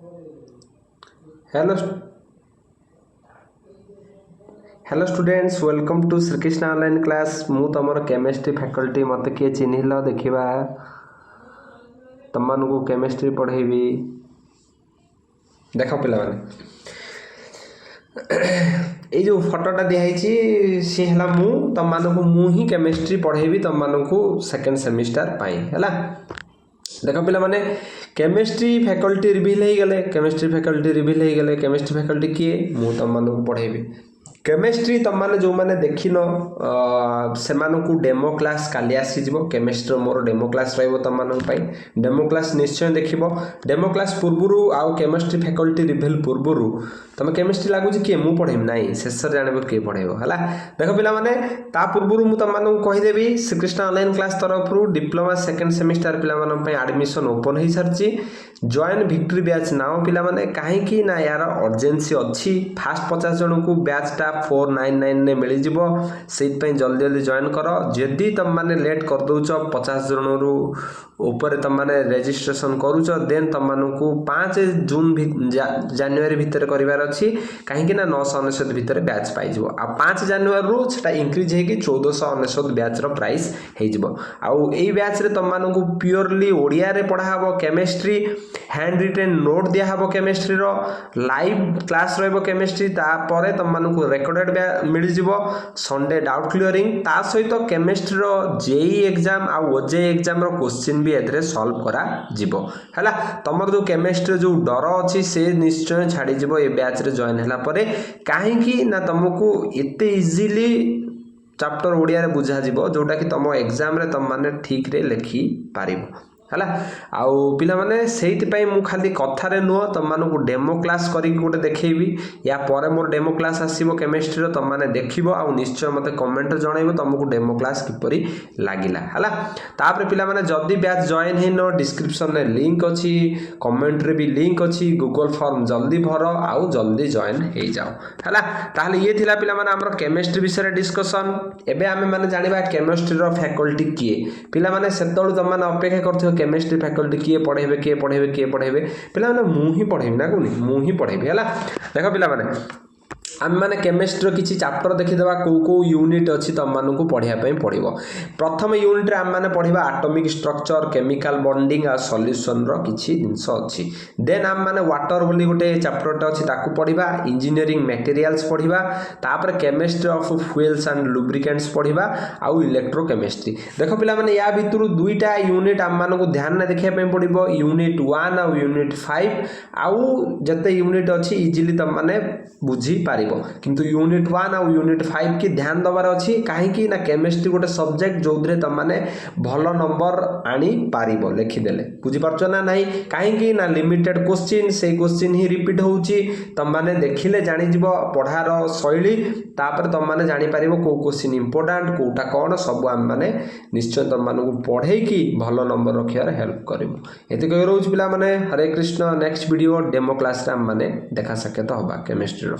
Hello hello students, welcome to Shrikrishna online class. मु तमर chemistry faculty मत किए चिन्हिल देखा तुम को केमिस्ट्री पढ़ेबी। देख पिला ये जो फटोटा दिखाई सी है तुम ही केमिस्ट्री पढ़ेबी तुम सेकेंड सेमिस्टर है। देख पिला माने केमिस्ट्री फैकल्टी रिवील हो गले। केमिस्ट्री फैकल्टी रिवील हो गले। केमिस्ट्री फैकल्टी किए मु तुम पढ़ेबी केमिस्ट्री। तुम मैंने जो मैंने देखिन से डेमो क्लास काली आसीज। केमिस्ट्री मोर डेमो क्लास तुम डेमो क्लास निश्चय देख। डेमो क्लास पूर्व आउ केमिस्ट्री फैकल्टी रिवील पूर्व तुम केमिस्ट्री लगुच किए मु पढ़ेबी ना शेष जान किए पढ़ेब है। देख पिला माने ता पूर्व मुझे तुम कहीदेवी श्रीकृष्ण ऑनलाइन क्लास तरफ डिप्लोमा सेकेंड सेमिस्टर पिला एडमिशन ओपन हो सारी। जॉइन विक्ट्री बैच नाउ पिला माने कहीं ना यार अर्जेन्सी अच्छी। फास्ट 50 जन को बैचटा 499 ने मिल जिवो से जल्दी जल्दी जॉइन कर। जदि तुम माने लेट कर दौच 50 जन रु ऊपर तुम माने रजिस्ट्रेशन करूच देन तुम को 5 जून जानुआरी भितर करिवार अच्छी। कहीं ना 999 भितर बैच पाइज। आ 5 जानुआरी रु सेटा इंक्रीज होगी 1499 बैच रो प्राइस हो। आउ एई बैच रे तुम को प्योरली ओडिया रे पढ़ाबो केमिस्ट्री। हैंड रिटेन नोट दिया हबो केमिस्ट्री रो। लाइव क्लास रहबो केमिस्ट्री। तापर तुम को रेकॉर्डेड मिल जिवो संडे डाउट क्लियरिंग। ता सहित केमिस्ट्री रो जेई एग्जाम आ ओजेई एग्जाम रो क्वेश्चन भी एथरे सॉल्व करा जिवो हैला। तमर जो केमिस्ट्री जो डर अछि से निश्चय छाड़ी जिवो ए बैच रे जॉइन हैला परे। काहेकि ना तुमको एते इजीली चैप्टर ओडिया रे बुझा जिवो जोटा कि तुम एग्जाम रे तुम माने ठीक रे लिखि पारिबो हैला। आउ पिला माने सेहित पई मु खाली कथारे नुह तुम मानकु डेमो क्लास करी गोटे देखैबी। या परे मोर डेमो क्लास आसीबो केमिस्ट्री रो तुम माने देखिबो आउ निश्चय मते कमेंट जणाइबो तुमको डेमो क्लास किपरि लागिला हैला। तापर पिला माने जदी बैच जॉइन हेनो डिस्क्रिप्शन रे लिंक अछि, कमेंट रे भी लिंक अछि। गूगल फॉर्म जल्दी भरो आउ जल्दी जॉइन हे जाओ हैला। ताहले ये थिला पिला माने हमर केमिस्ट्री विषय डिस्कशन। एबे आमे माने जानिबा केमिस्ट्री रो फैकल्टी किए। पिला माने सेतळु तुम माने अपेक्षा करथियो केमिस्ट्री फैकल्टी किए पढ़ेबे किए पढ़ेबे किए पढ़ेबे। पिला माने मु ही पढ़ेबी ना कोनी मु ही पढ़ेबी हैला। देखो पिला माने आम मैंने केमिस्ट्री किसी चैप्टर देखीदेवा कौ यूनिट अच्छी तुम मानक पढ़ाई पड़ो। प्रथम यूनिट आम मैंने पढ़ा आटमिक स्ट्रक्चर केमिकल बॉन्डिंग आ सॉल्यूशन रो किछि जिंस अच्छी। देन आम मैंने वाटर बोली गोटे चैप्टर अच्छी ताकू पढ़ा। इंजीनियरिंग मटेरियल्स पढ़ा। तापर chemistry of fuels and lubricants पढ़ा आउ इलेक्ट्रोकेमिस्ट्री। देख पिला माने या भितर दुईटा यूनिट आम मानक ध्यान ने देखा पड़ो। यूनिट 1 आउ यूनिट 5 आउ जते यूनिट अच्छी इजिली तुम माने बुझी पार। किंतु यूनिट 1 आउ यूनिट 5 की ध्यान दबार अच्छी। कहीं ना केमिस्ट्री गोटे सब्जेक्ट जो तुम मैंने भल नंबर आनी पारिबो लिखिदेले बुझीपार ना नहीं। कहीं ना लिमिटेड क्वेश्चन से क्वेश्चन ही रिपीट होउची। तुम मैंने देखिले जानी पढ़ार शैली। तापर तुम मैंने जापर कौ क्वेश्चन इंपोर्टाट कौटा कौन सब आम मैंने निश्चय तुम मानक पढ़े कि भल नंबर रखियार हेल्प करिवो। एति कहि रोज पिला माने Hare Krishna. Next video demo class रे आम माने देखा सके तो हबा केमिस्ट्री रो।